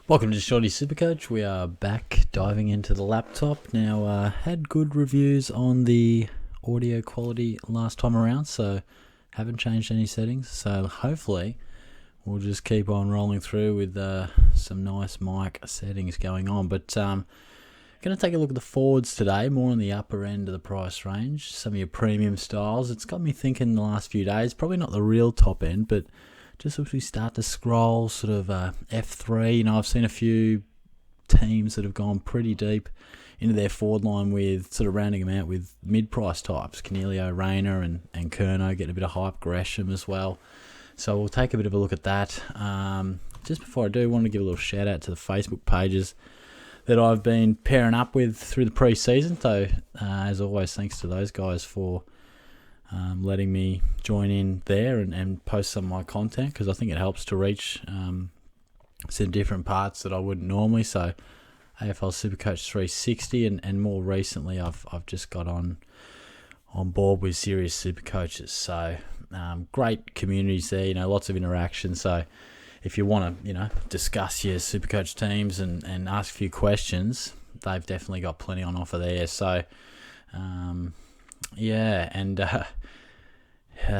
Welcome to Shorty SuperCoach. We are back diving into the laptop. Now, had good reviews on the audio quality last time around, so haven't changed any settings. So hopefully we'll just keep on rolling through with some nice mic settings going on. But going to take a look at the Fwds today, more on the upper end of the price range. Some of your premium styles. It's got me thinking the last few days, probably not the real top end, but just as we start to scroll sort of F3, I've seen a few teams that have gone pretty deep into their forward line with sort of rounding them out with mid-price types. Cornelio, Rayner and Kerno getting a bit of hype, Gresham as well. So we'll take a bit of a look at that. Just before I do, I want to give a little shout out to the Facebook pages that I've been pairing up with through the pre-season. So as always, thanks to those guys for letting me join in there and post some of my content, because I think it helps to reach some different parts that I wouldn't normally. So AFL Supercoach 360 and more recently I've just got on board with Serious Supercoaches. So great communities there, lots of interaction. So if you want to discuss your Supercoach teams and ask a few questions, they've definitely got plenty on offer there. So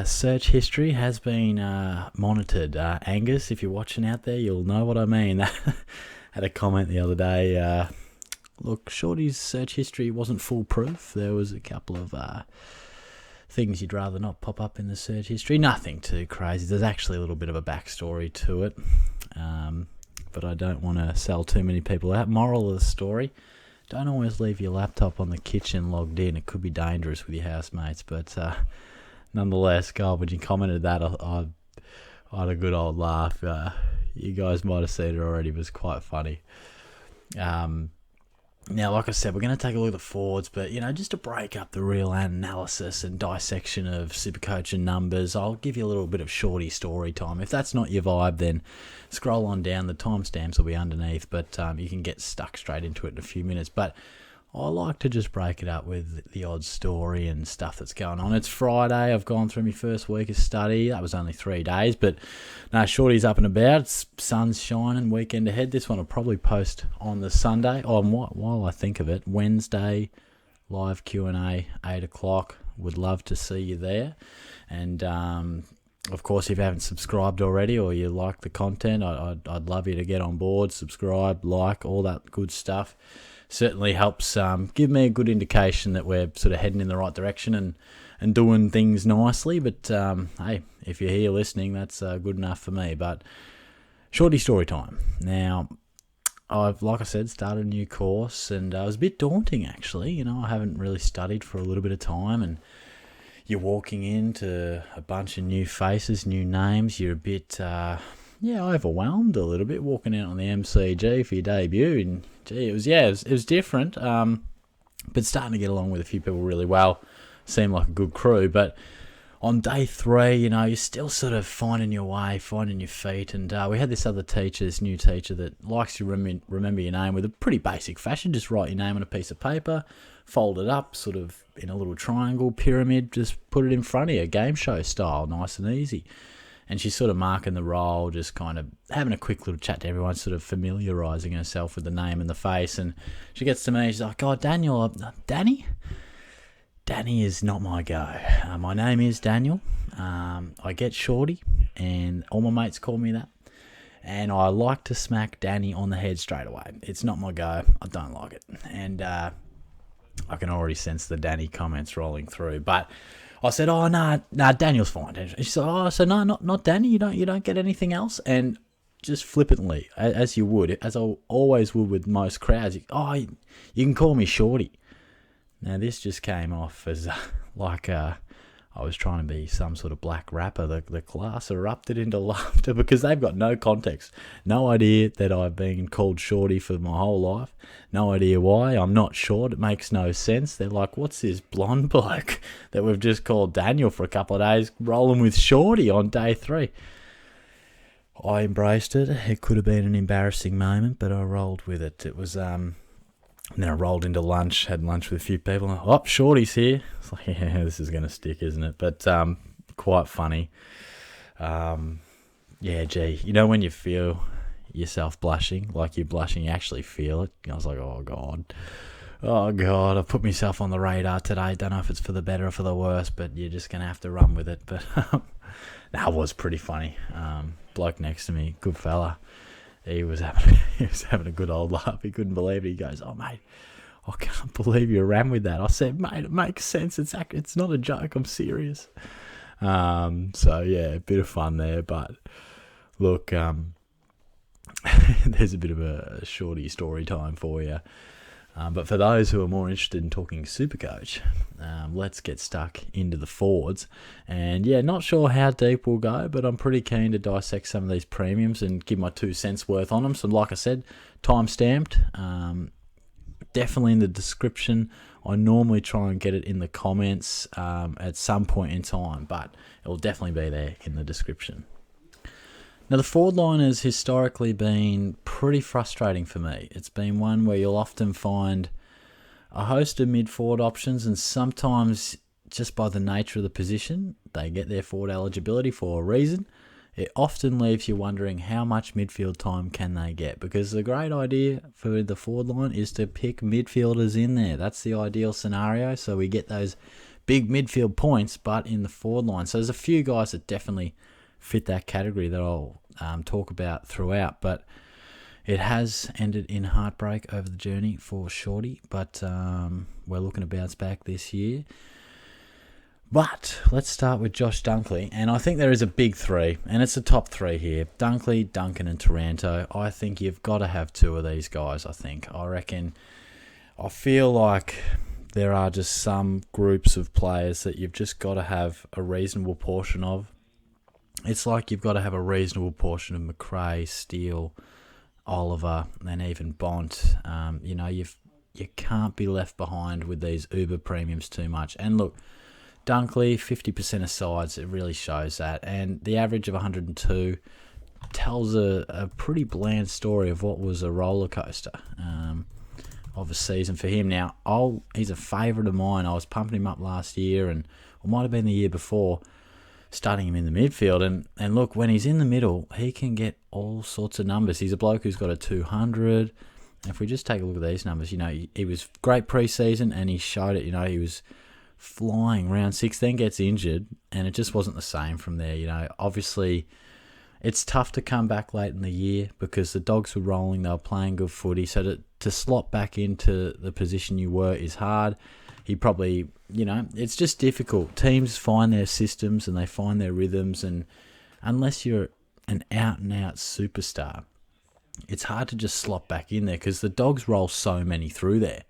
search history has been monitored. Angus, if you're watching out there, you'll know what I mean. Had a comment the other day. Look, Shorty's search history wasn't foolproof. There was a couple of things you'd rather not pop up in the search history. Nothing too crazy. There's actually a little bit of a backstory to it. But I don't want to sell too many people out. Moral of the story: don't always leave your laptop on the kitchen logged in. It could be dangerous with your housemates. But nonetheless, God, when you commented that, I had a good old laugh. You guys might have seen it already. It was quite funny. Now, like I said, we're going to take a look at the Fwds, but, just to break up the real analysis and dissection of Supercoach and numbers, I'll give you a little bit of shorty story time. If that's not your vibe, then scroll on down. The timestamps will be underneath, but you can get stuck straight into it in a few minutes. But I like to just break it up with the odd story and stuff that's going on. It's Friday. I've gone through my first week of study. That was only 3 days, but no, shorty's up and about. It's sun's shining, weekend ahead. This one will probably post on the Sunday. Oh, and while I think of it, Wednesday, live Q&A, 8 o'clock. Would love to see you there. And, of course, if you haven't subscribed already or you like the content, I'd love you to get on board, subscribe, like, all that good stuff. Certainly helps give me a good indication that we're sort of heading in the right direction and doing things nicely. But hey, if you're here listening, that's good enough for me. But shorty story time. Now, I've, like I said, started a new course, and it was a bit daunting actually. I haven't really studied for a little bit of time, and you're walking into a bunch of new faces, new names. You're a bit overwhelmed a little bit walking out on the MCG for your debut, and it was different, but starting to get along with a few people really well. Seemed like a good crew, but on day 3, you're still sort of finding your way, finding your feet, and we had this other teacher, this new teacher that likes to remember your name with a pretty basic fashion. Just write your name on a piece of paper, fold it up sort of in a little triangle, pyramid, just put it in front of you, game show style, nice and easy. And she's sort of marking the role, just kind of having a quick little chat to everyone, sort of familiarising herself with the name and the face. And she gets to me, she's like, "Oh, Daniel, Danny? Danny is not my go. My name is Daniel. I get shorty, and all my mates call me that. And I like to smack Danny on the head straight away. It's not my go. I don't like it." And I can already sense the Danny comments rolling through. But I said, "Oh, no, Daniel's fine." And she said, "Oh, so no, not Danny. You don't get anything else?" And just flippantly, as you would, as I always would with most crowds, you can call me Shorty. Now, this just came off as like I was trying to be some sort of black rapper. The class erupted into laughter because they've got no context. No idea that I've been called Shorty for my whole life. No idea why. I'm not short. It makes no sense. They're like, "What's this blonde bloke that we've just called Daniel for a couple of days rolling with Shorty on day 3? I embraced it. It could have been an embarrassing moment, but I rolled with it. It was and then I rolled into lunch, had lunch with a few people. And, "Oh, Shorty's here." It's like, yeah, this is going to stick, isn't it? But quite funny. Yeah, gee, when you feel yourself blushing, like you're blushing, you actually feel it. I was like, oh God, I've put myself on the radar today. Don't know if it's for the better or for the worse, but you're just going to have to run with it. But that was pretty funny. Bloke next to me, good fella, he was having a good old laugh. He couldn't believe it. He goes, oh, mate, I can't believe you ran with that. I said, mate, it makes sense. It's not a joke. I'm serious. So, yeah, a bit of fun there. But, look, there's a bit of a shorty story time for you. But for those who are more interested in talking SuperCoach, let's get stuck into the Fwds. And, yeah, not sure how deep we'll go, but I'm pretty keen to dissect some of these premiums and give my 2 cents worth on them. So, like I said, time-stamped. Definitely in the description. I normally try and get it in the comments at some point in time, but it will definitely be there in the description. Now, the forward line has historically been pretty frustrating for me. It's been one where you'll often find a host of mid-forward options, and sometimes just by the nature of the position, they get their forward eligibility for a reason. It often leaves you wondering how much midfield time can they get, because the great idea for the forward line is to pick midfielders in there. That's the ideal scenario, so we get those big midfield points, but in the forward line. So there's a few guys that definitely fit that category that I'll talk about throughout, but it has ended in heartbreak over the journey for Shorty, but we're looking to bounce back this year. But let's start with Josh Dunkley, and I think there is a big 3, and it's the top 3 here. Dunkley, Duncan and Taranto. I think you've got to have 2 of these guys, I feel like there are just some groups of players that you've just got to have a reasonable portion of. It's like you've got to have a reasonable portion of McRae, Steele, Oliver, and even Bont. You can't be left behind with these uber premiums too much. And look, Dunkley, 50% of sides, it really shows that. And the average of 102 tells a pretty bland story of what was a roller coaster of a season for him. Now, he's a favourite of mine. I was pumping him up last year, and it might have been the year before, starting him in the midfield. And look, when he's in the middle, he can get all sorts of numbers. He's a bloke who's got a 200. If we just take a look at these numbers, he was great pre-season, and he showed it. He was flying round 6, then gets injured, and it just wasn't the same from there. Obviously, it's tough to come back late in the year because the Dogs were rolling, they were playing good footy, so to slot back into the position you were is hard. He probably, it's just difficult. Teams find their systems and they find their rhythms, and unless you're an out-and-out superstar, it's hard to just slot back in there because the Dogs roll so many through there.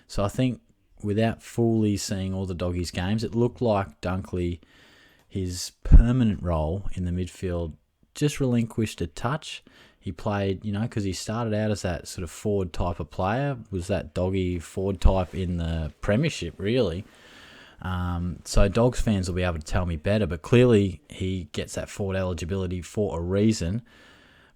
So I think without fully seeing all the Doggies games, it looked like Dunkley, his permanent role in the midfield, just relinquished a touch. He played, because he started out as that sort of forward type of player, was that doggy forward type in the premiership, really. So Dogs fans will be able to tell me better, but clearly he gets that forward eligibility for a reason.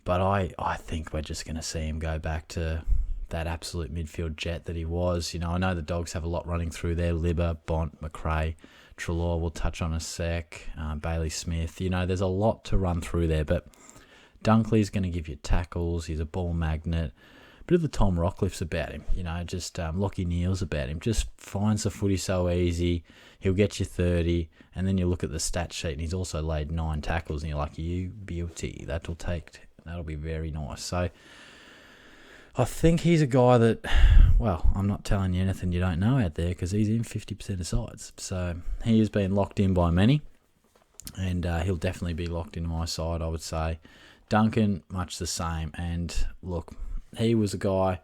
But I think we're just going to see him go back to that absolute midfield jet that he was. I know the Dogs have a lot running through there. Libba, Bont, McRae, Treloar we'll touch on a sec, Bailey Smith. There's a lot to run through there, but Dunkley's going to give you tackles. He's a ball magnet. A bit of the Tom Rockliff's about him, just Lockie Neal's about him. Just finds the footy so easy. He'll get you 30, and then you look at the stat sheet, and he's also laid 9 tackles, and you're like, you beauty. That'll be very nice. So I think he's a guy that, well, I'm not telling you anything you don't know out there because he's in 50% of sides. So he has been locked in by many, and he'll definitely be locked into my side, I would say. Duncan, much the same. And look, he was a guy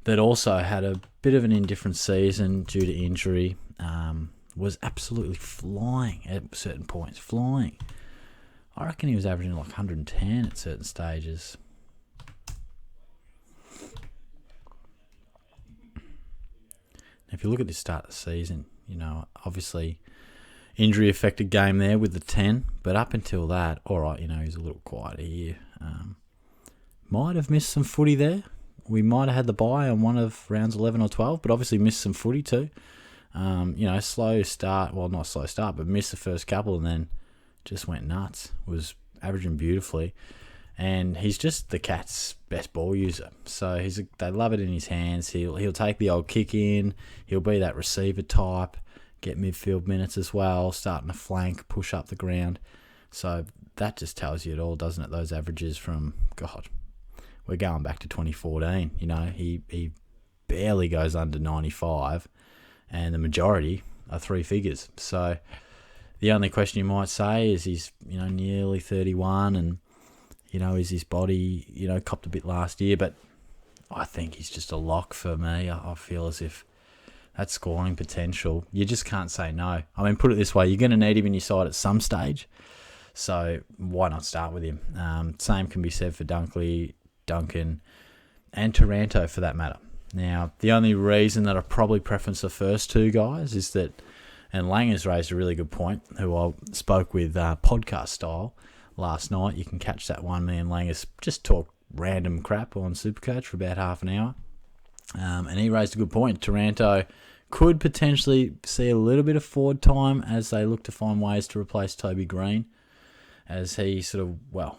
that also had a bit of an indifferent season due to injury, was absolutely flying at certain points, flying. I reckon he was averaging like 110 at certain stages. If you look at the start of the season, obviously injury-affected game there with the 10, but up until that, all right, he's a little quiet here. Might have missed some footy there. We might have had the bye on one of rounds 11 or 12, but obviously missed some footy too. Slow start, well, not slow start, but missed the first couple and then just went nuts. Was averaging beautifully. And he's just the Cats' best ball user. So they love it in his hands. He'll take the old kick in. He'll be that receiver type, get midfield minutes as well, starting to flank, push up the ground. So that just tells you it all, doesn't it? Those averages from, God, we're going back to 2014. He barely goes under 95, and the majority are three figures. So the only question you might say is he's, nearly 31 and, is his body, copped a bit last year, but I think he's just a lock for me. I feel as if that scoring potential, you just can't say no. I mean, put it this way, you're going to need him in your side at some stage, so why not start with him? Same can be said for Dunkley, Duncan, and Taranto for that matter. Now, the only reason that I probably preference the first two guys is that, and Lang has raised a really good point, who I spoke with podcast style last night. You can catch that one. Me and Lang has just talked random crap on SuperCoach for about half an hour. And he raised a good point. Taranto could potentially see a little bit of forward time as they look to find ways to replace Toby Green, as he sort of,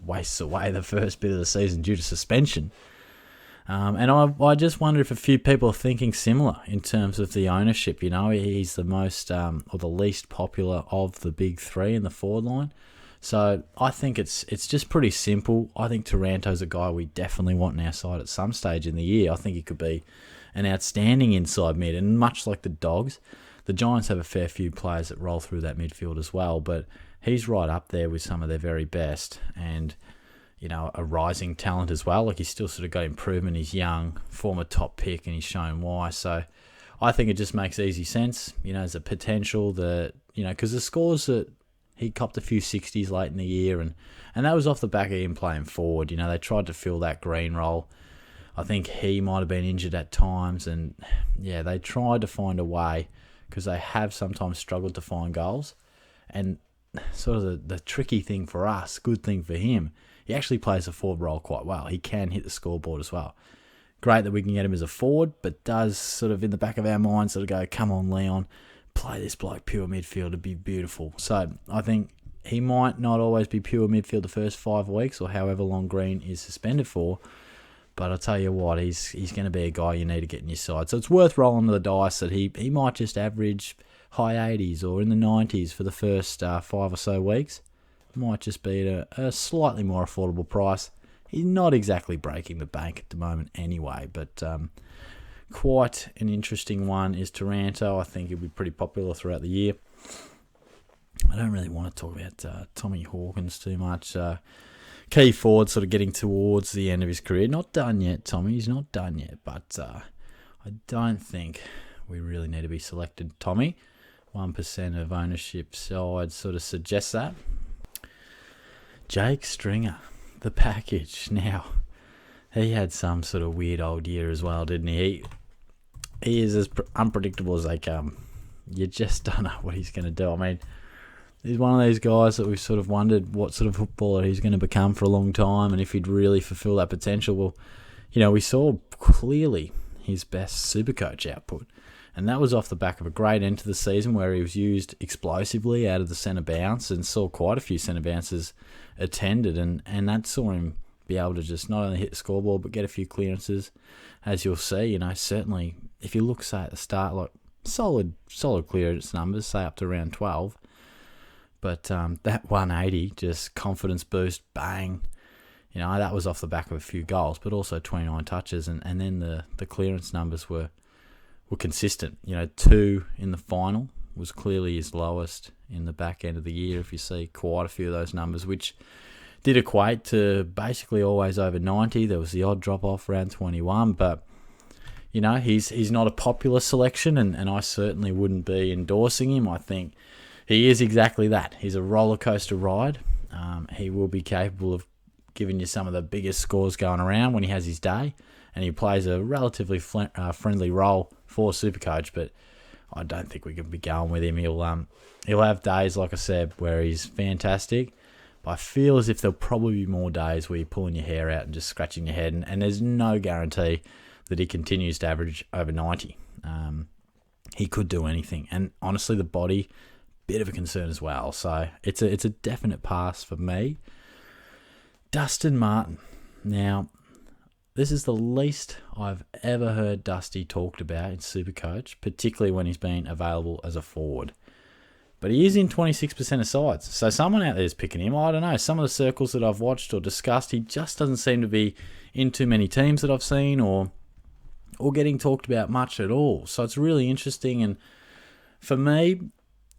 wastes away the first bit of the season due to suspension. And I just wonder if a few people are thinking similar in terms of the ownership. He's the most or the least popular of the big three in the forward line. So I think it's just pretty simple. I think Taranto's a guy we definitely want in our side at some stage in the year. I think he could be an outstanding inside mid, and much like the Dogs, the Giants have a fair few players that roll through that midfield as well, but he's right up there with some of their very best, and a rising talent as well. Like, he's still sort of got improvement. He's young, former top pick, and he's shown why. So I think it just makes easy sense. There's a potential that, because the scores that he copped a few 60s late in the year, and that was off the back of him playing forward. They tried to fill that Green role. I think he might have been injured at times, and they tried to find a way, because they have sometimes struggled to find goals. And sort of the tricky thing for us, good thing for him, he actually plays the forward role quite well. He can hit the scoreboard as well. Great that we can get him as a forward, but does sort of in the back of our minds sort of go, come on, Leon, play this bloke pure midfield, it'd be beautiful. So I think he might not always be pure midfield the first 5 weeks or however long Green is suspended for, but I'll tell you what, he's going to be a guy you need to get in your side. So it's worth rolling the dice that he might just average high 80s or in the 90s for the first 5 or so weeks. Might just be at a slightly more affordable price. He's not exactly breaking the bank at the moment anyway, but quite an interesting one is Taranto. I think he'll be pretty popular throughout the year. I don't really want to talk about Tommy Hawkins too much. Key forward, sort of getting towards the end of his career. Not done yet, Tommy. He's not done yet, but I don't think we really need to be selected, Tommy. 1% of ownership side sort of suggests that. Jake Stringer, the package. Now, he had some sort of weird old year as well, didn't he? He is as unpredictable as they come. You just don't know what he's going to do. I mean, he's one of these guys that we've sort of wondered what sort of footballer he's going to become for a long time, and if he'd really fulfill that potential. Well, we saw clearly his best SuperCoach output, and that was off the back of a great end to the season where he was used explosively out of the centre bounce and saw quite a few centre bounces attended, and that saw him be able to just not only hit the scoreboard but get a few clearances, as you'll see. Certainly if you look, say, at the start, like solid clearance numbers, say up to around 12, but that 180, just confidence boost, bang, that was off the back of a few goals, but also 29 touches, and then the clearance numbers were consistent. 2 in the final was clearly his lowest in the back end of the year, if you see quite a few of those numbers, which did equate to basically always over 90. There was the odd drop-off around 21, but, he's not a popular selection, and I certainly wouldn't be endorsing him. I think he is exactly that. He's a roller coaster ride. He will be capable of giving you some of the biggest scores going around when he has his day, and he plays a relatively friendly role for SuperCoach, but I don't think we can be going with him. He'll have days, like I said, where he's fantastic, but I feel as if there'll probably be more days where you're pulling your hair out and just scratching your head, and there's no guarantee that he continues to average over 90. He could do anything, and honestly, the body, bit of a concern as well. So it's a definite pass for me. Dustin Martin. Now, this is the least I've ever heard Dusty talked about in SuperCoach, particularly when he's been available as a forward. But he is in 26% of sides, so someone out there is picking him. I don't know, some of the circles that I've watched or discussed, he just doesn't seem to be in too many teams that I've seen or getting talked about much at all. So it's really interesting, and for me,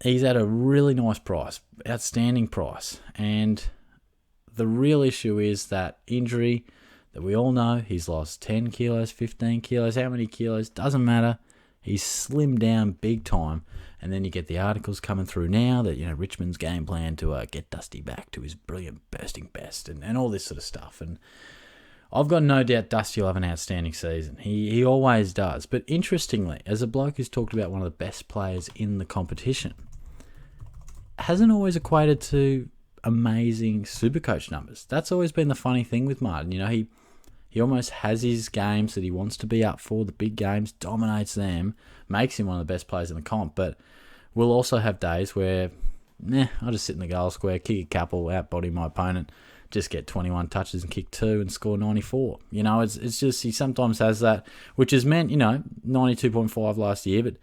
he's at a really nice price, outstanding price. And the real issue is that injury that we all know. He's lost 10 kilos, 15 kilos, how many kilos, doesn't matter. He's slimmed down big time. And then you get the articles coming through now that, Richmond's game plan to get Dusty back to his brilliant bursting best and all this sort of stuff. And I've got no doubt Dusty will have an outstanding season. He always does. But interestingly, as a bloke who's talked about one of the best players in the competition, hasn't always equated to amazing SuperCoach numbers. That's always been the funny thing with Martin. He almost has his games that he wants to be up for, the big games, dominates them, makes him one of the best players in the comp, but we'll also have days where, I'll just sit in the goal square, kick a couple, outbody my opponent, just get 21 touches and kick 2 and score 94. It's just, he sometimes has that, which has meant, 92.5 last year, but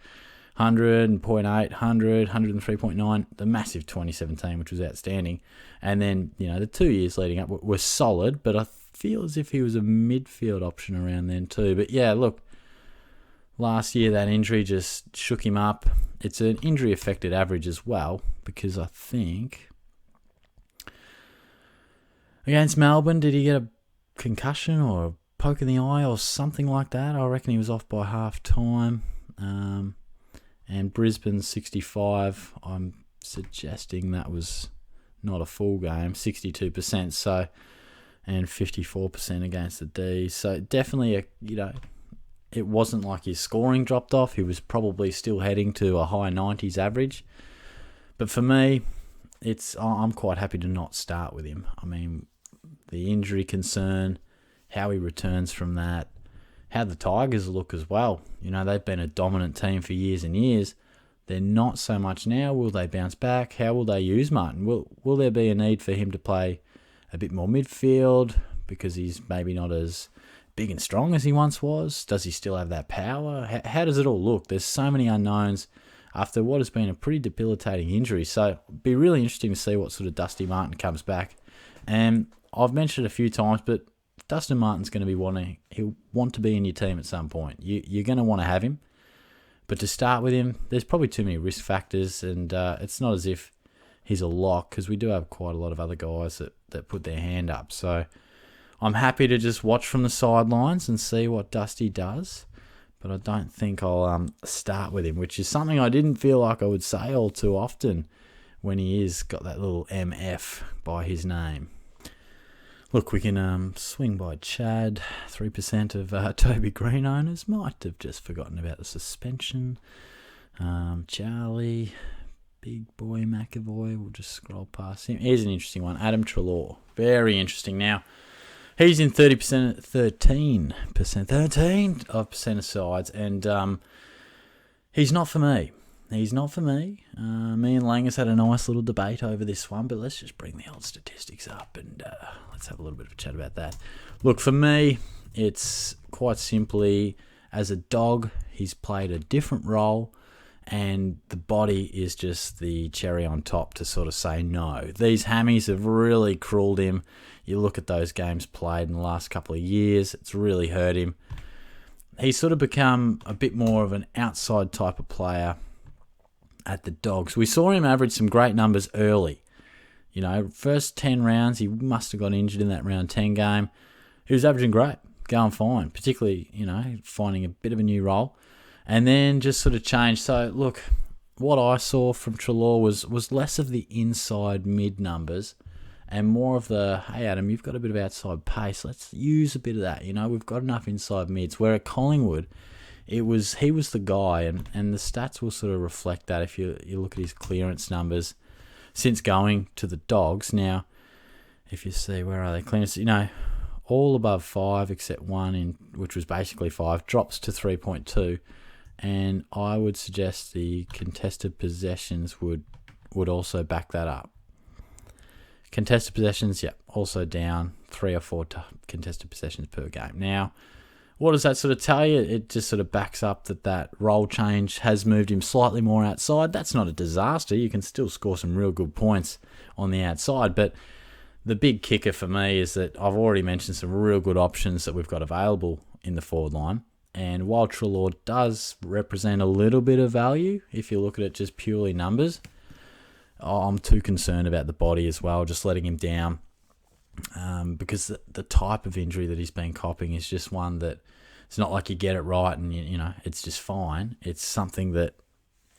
100.8, 100, 103.9, the massive 2017, which was outstanding. And then, the 2 years leading up were solid, but I feel as if he was a midfield option around then too. But yeah, look, last year that injury just shook him up. It's an injury-affected average as well, because I think against Melbourne, did he get a concussion or a poke in the eye or something like that? I reckon he was off by half-time. And Brisbane 65, I'm suggesting that was not a full game, 62%, so, and 54% against the D. So definitely, it wasn't like his scoring dropped off. He was probably still heading to a high 90s average. But for me, I'm quite happy to not start with him. I mean, the injury concern, how he returns from that, how the Tigers look as well. They've been a dominant team for years and years. They're not so much now. Will they bounce back? How will they use Martin? Will there be a need for him to play a bit more midfield because he's maybe not as big and strong as he once was? Does he still have that power? How does it all look? There's so many unknowns after what has been a pretty debilitating injury. So it'd be really interesting to see what sort of Dusty Martin comes back. And I've mentioned it a few times, but Dustin Martin's going to be he'll want to be in your team at some point. You're going to want to have him. But to start with him, there's probably too many risk factors, and it's not as if he's a lock, because we do have quite a lot of other guys that put their hand up. So I'm happy to just watch from the sidelines and see what Dusty does, but I don't think I'll start with him, which is something I didn't feel like I would say all too often when he is got that little MF by his name. Look, we can swing by Chad. 3% of Toby Green owners might have just forgotten about the suspension. Charlie, Big Boy McAvoy, we'll just scroll past him. Here's an interesting one. Adam Treloar. Very interesting. Now, he's in 13% of sides, and he's not for me. He's not for me. Me and Langers had a nice little debate over this one, but let's just bring the old statistics up and let's have a little bit of a chat about that. Look, for me, it's quite simply, as a dog, he's played a different role, and the body is just the cherry on top to sort of say no. These hammies have really cruelled him. You look at those games played in the last couple of years, it's really hurt him. He's sort of become a bit more of an outside type of player at the Dogs. We saw him average some great numbers early. First 10 rounds, he must have got injured in that round 10 game. He was averaging great, going fine, particularly, finding a bit of a new role. And then just sort of changed. So, look, what I saw from Treloar was less of the inside mid numbers and more of the, hey, Adam, you've got a bit of outside pace. Let's use a bit of that. We've got enough inside mids. Where at Collingwood, he was the guy, and the stats will sort of reflect that if you look at his clearance numbers since going to the Dogs. Now, if you see, where are they? Clearance, all above 5 except one, which was basically 5, drops to 3.2. And I would suggest the contested possessions would also back that up. Contested possessions, also down 3 or 4 contested possessions per game. Now, what does that sort of tell you? It just sort of backs up that role change has moved him slightly more outside. That's not a disaster. You can still score some real good points on the outside. But the big kicker for me is that I've already mentioned some real good options that we've got available in the forward line. And while Treloar does represent a little bit of value, if you look at it just purely numbers, I'm too concerned about the body as well, just letting him down. Because the type of injury that he's been copping is just one that it's not like you get it right and you know it's just fine. It's something that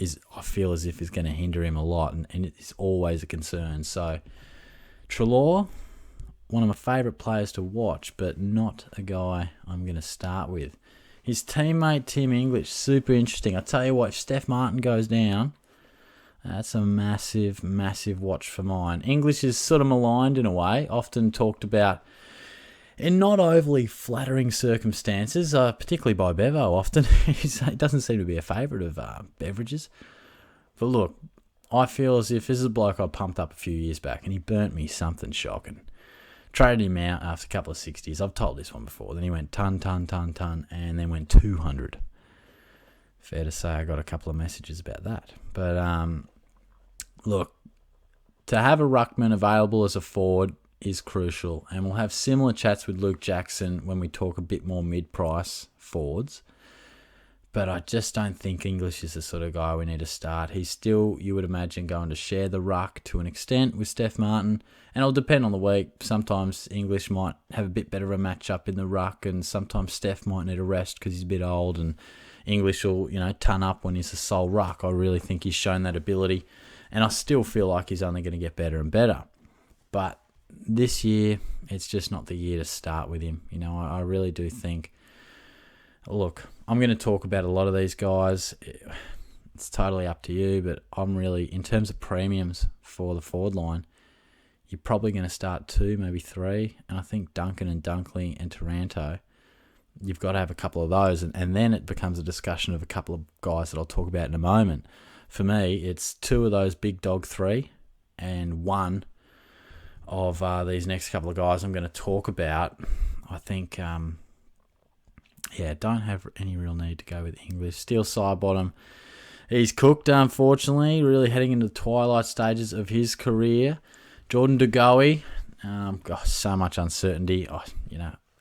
I feel as if is going to hinder him a lot, and it's always a concern. So Treloar, one of my favourite players to watch, but not a guy I'm going to start with. His teammate Tim English, super interesting. I tell you what, if Steph Martin goes down, that's a massive, massive watch for mine. English is sort of maligned in a way, often talked about in not overly flattering circumstances, particularly by Bevo often. He doesn't seem to be a favourite of beverages. But look, I feel as if this is a bloke I pumped up a few years back and he burnt me something shocking. Traded him out after a couple of 60s. I've told this one before. Then he went ton, and then went 200. Fair to say I got a couple of messages about that. But look, to have a ruckman available as a forward is crucial, and we'll have similar chats with Luke Jackson when we talk a bit more mid-price forwards. But I just don't think English is the sort of guy we need to start. He's still, you would imagine, going to share the ruck to an extent with Steph Martin, and it'll depend on the week. Sometimes English might have a bit better of a matchup in the ruck, and sometimes Steph might need a rest because he's a bit old, and English will, ton up when he's a sole ruck. I really think he's shown that ability, and I still feel like he's only going to get better and better. But this year, it's just not the year to start with him. I really do think, look, I'm going to talk about a lot of these guys. It's totally up to you, but I'm really, in terms of premiums for the forward line, you're probably going to start 2, maybe 3, and I think Duncan and Dunkley and Taranto, you've got to have a couple of those, and then it becomes a discussion of a couple of guys that I'll talk about in a moment. For me, it's 2 of those big dog 3 and 1 of these next couple of guys I'm going to talk about. I think, don't have any real need to go with English. Steel side bottom. He's cooked, unfortunately, really heading into the twilight stages of his career. Jordan Goey, so much uncertainty.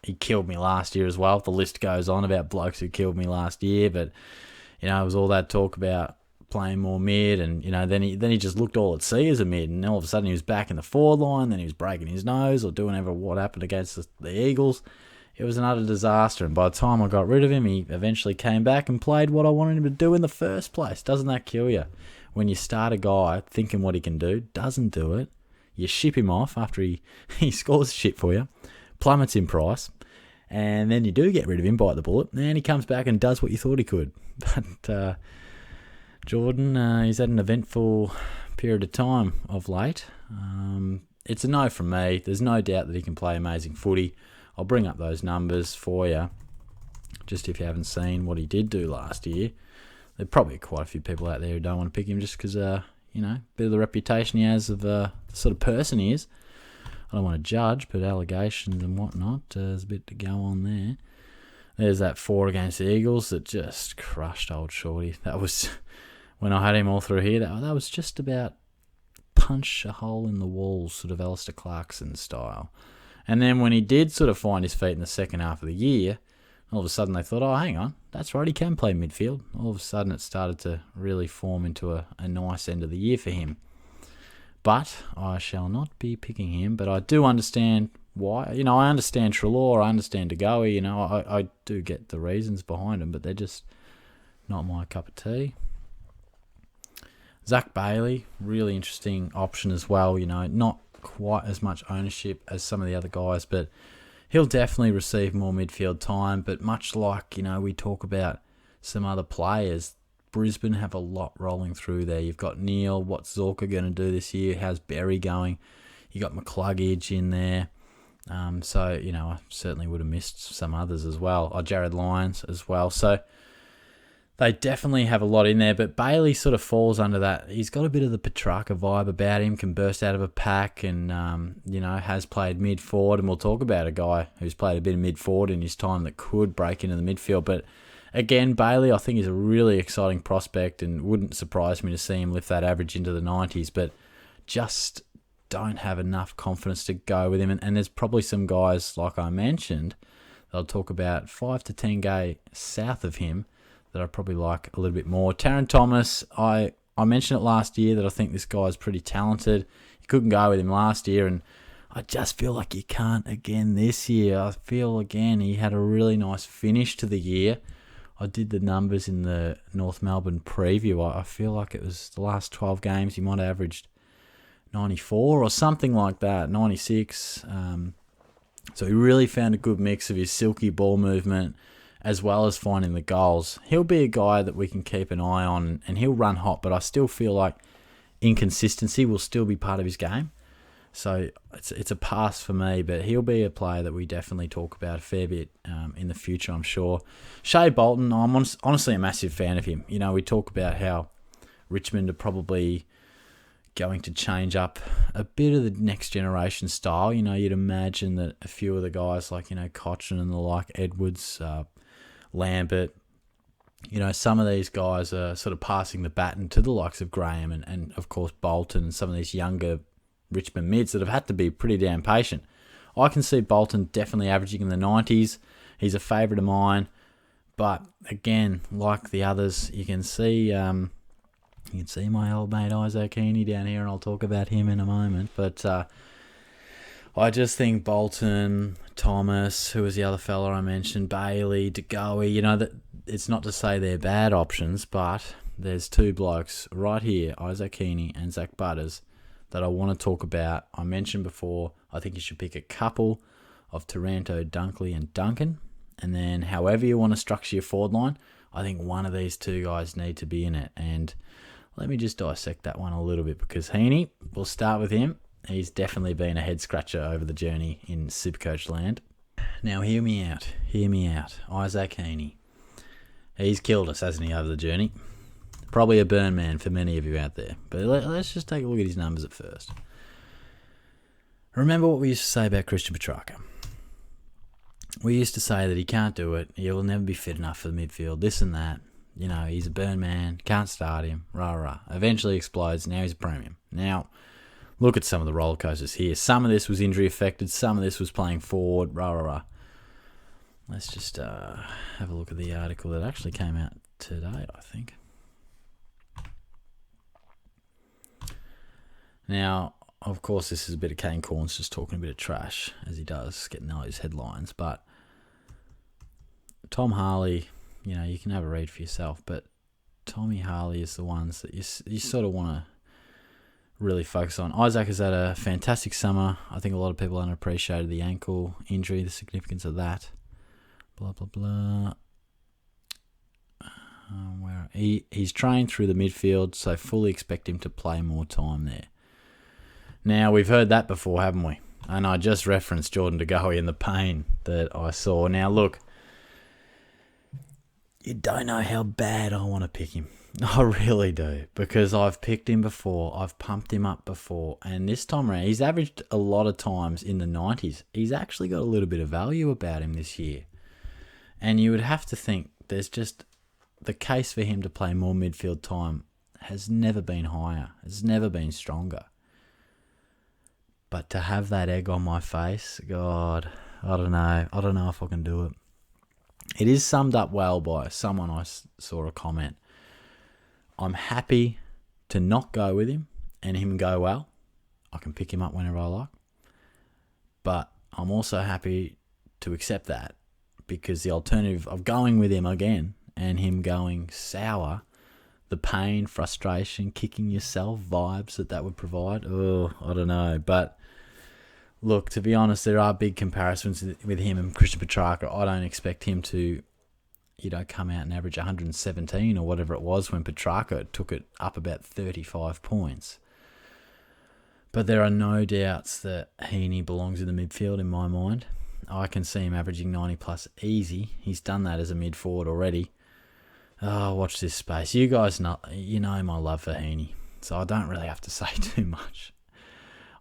He killed me last year as well. The list goes on about blokes who killed me last year, but it was all that talk about playing more mid, and then he just looked all at sea as a mid, and all of a sudden he was back in the forward line. Then he was breaking his nose or doing what happened against the Eagles. It was an utter disaster, and by the time I got rid of him, he eventually came back and played what I wanted him to do in the first place. Doesn't that kill you? When you start a guy thinking what he can do, doesn't do it, you ship him off after he scores shit for you, plummets in price, and then you do get rid of him, bite the bullet, and he comes back and does what you thought he could. But Jordan, he's had an eventful period of time of late. It's a no from me. There's no doubt that he can play amazing footy. I'll bring up those numbers for you, just if you haven't seen what he did do last year. There are probably quite a few people out there who don't want to pick him just because, a bit of the reputation he has of the sort of person he is. I don't want to judge, but allegations and whatnot, there's a bit to go on there. There's that 4 against the Eagles that just crushed old Shorty. That was, when I had him all through here, that was just about punch a hole in the wall, sort of Alistair Clarkson style. And then when he did sort of find his feet in the second half of the year, all of a sudden they thought, oh, hang on, that's right, he can play midfield. All of a sudden it started to really form into a nice end of the year for him. But I shall not be picking him, but I do understand why. I understand Treloar, I understand Goey, I do get the reasons behind them, but they're just not my cup of tea. Zac Bailey, really interesting option as well, not quite as much ownership as some of the other guys, but he'll definitely receive more midfield time. But much like, we talk about some other players, Brisbane have a lot rolling through there. You've got Neil, what's Zorka going to do this year? How's Berry going? You got McCluggage in there. I certainly would have missed some others as well. Jared Lyons as well. So They definitely have a lot in there, but Bailey sort of falls under that. He's got a bit of the Petrarca vibe about him, can burst out of a pack and, has played mid-forward. And we'll talk about a guy who's played a bit of mid-forward in his time that could break into the midfield. But again, Bailey, I think, is a really exciting prospect and wouldn't surprise me to see him lift that average into the 90s, but just don't have enough confidence to go with him. And there's probably some guys, like I mentioned, that I'll talk about 5 to 10k south of him that I probably like a little bit more. Tarryn Thomas, I mentioned it last year that I think this guy's pretty talented. You couldn't go with him last year, and I just feel like you can't again this year. I feel, again, he had a really nice finish to the year. I did the numbers in the North Melbourne preview. I feel like it was the last 12 games he might have averaged 94 or something like that, 96. So he really found a good mix of his silky ball movement as well as finding the goals. He'll be a guy that we can keep an eye on, and he'll run hot, but I still feel like inconsistency will still be part of his game. So it's a pass for me, but he'll be a player that we definitely talk about a fair bit in the future, I'm sure. Shai Bolton, I'm honestly a massive fan of him. We talk about how Richmond are probably going to change up a bit of the next generation style. You'd imagine that a few of the guys like, Cochrane and the like, Edwards, Lambert, some of these guys are sort of passing the baton to the likes of Graham and of course Bolton and some of these younger Richmond mids that have had to be pretty damn patient. I can see Bolton definitely averaging in the 90s. He's a favourite of mine, but again, like the others, you can see my old mate Zak Heeney down here, and I'll talk about him in a moment. But I just think Bolton, Thomas, who was the other fella I mentioned, Bailey, Goey, that it's not to say they're bad options, but there's two blokes right here, Zak Heeney and Zak Butters, that I want to talk about. I mentioned before, I think you should pick a couple of Taranto, Dunkley and Duncan, and then however you want to structure your forward line, I think one of these two guys need to be in it. And let me just dissect that one a little bit, because Heeney, we'll start with him. He's definitely been a head-scratcher over the journey in Supercoach land. Now, hear me out. Zak Heeney. He's killed us, hasn't he, over the journey? Probably a burn man for many of you out there. But let's just take a look at his numbers at first. Remember what we used to say about Christian Petrarca. We used to say that he can't do it. He will never be fit enough for the midfield, this and that. He's a burn man. Can't start him. Rah. Eventually explodes. Now he's a premium. Now, look at some of the roller coasters here. Some of this was injury affected. Some of this was playing forward. Rah. Let's just have a look at the article that actually came out today, I think. Now, of course, this is a bit of Kane Corns just talking a bit of trash, as he does, getting all his headlines. But Tom Harley, you can have a read for yourself, but Tommy Harley is the ones that you sort of want to really focus on. Isaac has had a fantastic summer. I think a lot of people unappreciated the ankle injury, the significance of that. Blah, blah, blah. He's trained through the midfield, so fully expect him to play more time there. Now, we've heard that before, haven't we? And I just referenced Jordan De Goey and the pain that I saw. Now, look, you don't know how bad I want to pick him. I really do, because I've picked him before, I've pumped him up before, and this time around, he's averaged a lot of times in the 90s. He's actually got a little bit of value about him this year. And you would have to think there's just the case for him to play more midfield time has never been higher. It's never been stronger. But to have that egg on my face, God, I don't know. I don't know if I can do it. It is summed up well by someone I saw a comment. I'm happy to not go with him and him go well. I can pick him up whenever I like. But I'm also happy to accept that, because the alternative of going with him again and him going sour, the pain, frustration, kicking yourself vibes that would provide, I don't know. But look, to be honest, there are big comparisons with him and Christian Petrarca. I don't expect him to, come out and average 117 or whatever it was when Petrarca took it up about 35 points. But there are no doubts that Heeney belongs in the midfield in my mind. I can see him averaging 90 plus easy. He's done that as a mid forward already. Oh, watch this space. You guys know, my love for Heeney, so I don't really have to say too much.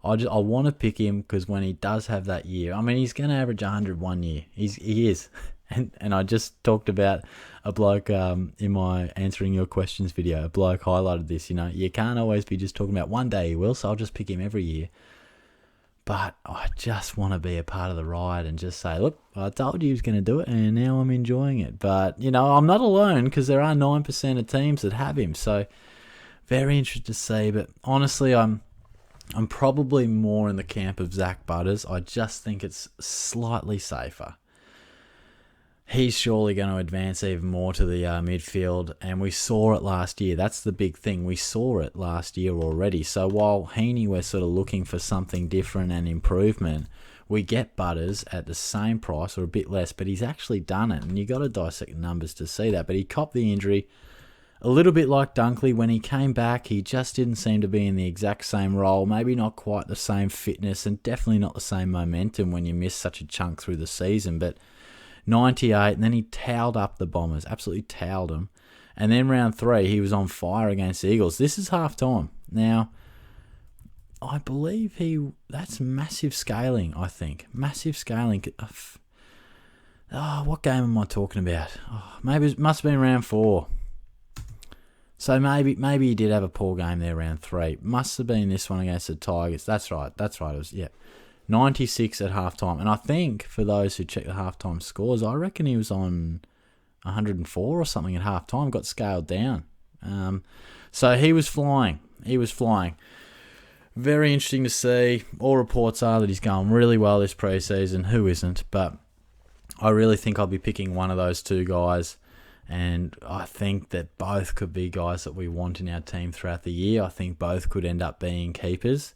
I want to pick him because when he does have that year, I mean, he's going to average 100 one year. He is. And I just talked about a bloke in my answering your questions video. A bloke highlighted this, you can't always be just talking about one day he will, so I'll just pick him every year. But I just want to be a part of the ride and just say, look, I told you he was going to do it, and now I'm enjoying it. But, I'm not alone because there are 9% of teams that have him. So very interested to see. But honestly, I'm probably more in the camp of Zak Butters. I just think it's slightly safer. He's surely going to advance even more to the midfield, and we saw it last year. That's the big thing. We saw it last year already. So while Heeney, we're sort of looking for something different and improvement, we get Butters at the same price or a bit less, but he's actually done it, and you got to dissect the numbers to see that. But he copped the injury. A little bit like Dunkley, when he came back, he just didn't seem to be in the exact same role. Maybe not quite the same fitness, and definitely not the same momentum when you miss such a chunk through the season. But 98, and then he towed up the Bombers, absolutely towed them. And then round 3, he was on fire against the Eagles. This is half-time. Now, I believe that's massive scaling, I think. Massive scaling. What game am I talking about? Maybe it must have been round 4. So maybe he did have a poor game there round 3. Must have been this one against the Tigers. That's right. It was, 96 at halftime. And I think, for those who check the halftime scores, I reckon he was on 104 or something at halftime, got scaled down. So he was flying. Very interesting to see. All reports are that he's going really well this preseason. Who isn't? But I really think I'll be picking one of those two guys. And I think that both could be guys that we want in our team throughout the year. I think both could end up being keepers.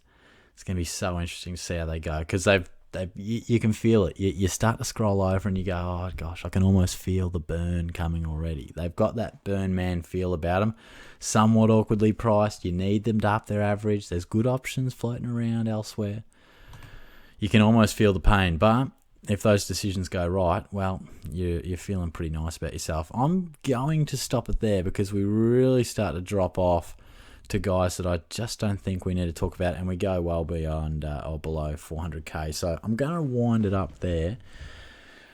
It's going to be so interesting to see how they go, because you can feel it. You start to scroll over and you go, oh gosh, I can almost feel the burn coming already. They've got that burn man feel about them. Somewhat awkwardly priced. You need them to up their average. There's good options floating around elsewhere. You can almost feel the pain, but if those decisions go right, well, you're feeling pretty nice about yourself. I'm going to stop it there because we really start to drop off to guys that I just don't think we need to talk about, and we go well beyond or below 400k. So I'm going to wind it up there.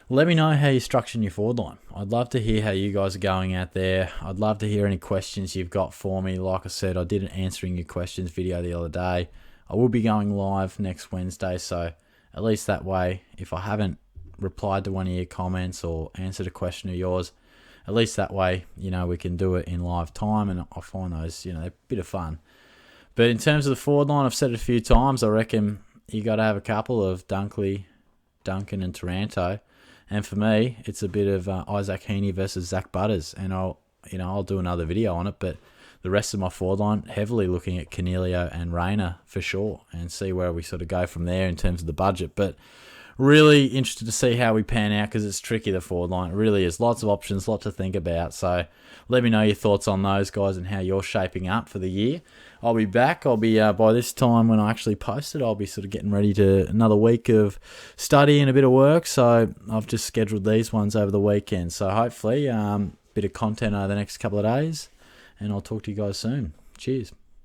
Let me know how you're structuring your forward line. I'd love to hear how you guys are going out there. I'd love to hear any questions you've got for me. Like I said, I did an answering your questions video the other day. I will be going live next Wednesday, so at least that way, if I haven't replied to one of your comments or answered a question of yours, at least that way, we can do it in live time, and I find those, they're a bit of fun. But in terms of the forward line, I've said it a few times, I reckon you got to have a couple of Dunkley, Duncan and Taranto. And for me, it's a bit of Isaac Heeney versus Zak Butters, and I'll do another video on it, but the rest of my forward line, heavily looking at Cornelio and Rayner for sure, and see where we sort of go from there in terms of the budget. But really interested to see how we pan out, because it's tricky, the forward line. It really is. Lots of options, lot to think about. So let me know your thoughts on those guys and how you're shaping up for the year. I'll be back. I'll be, by this time when I actually post it, I'll be sort of getting ready to another week of study and a bit of work. So I've just scheduled these ones over the weekend. So hopefully, bit of content over the next couple of days. And I'll talk to you guys soon. Cheers.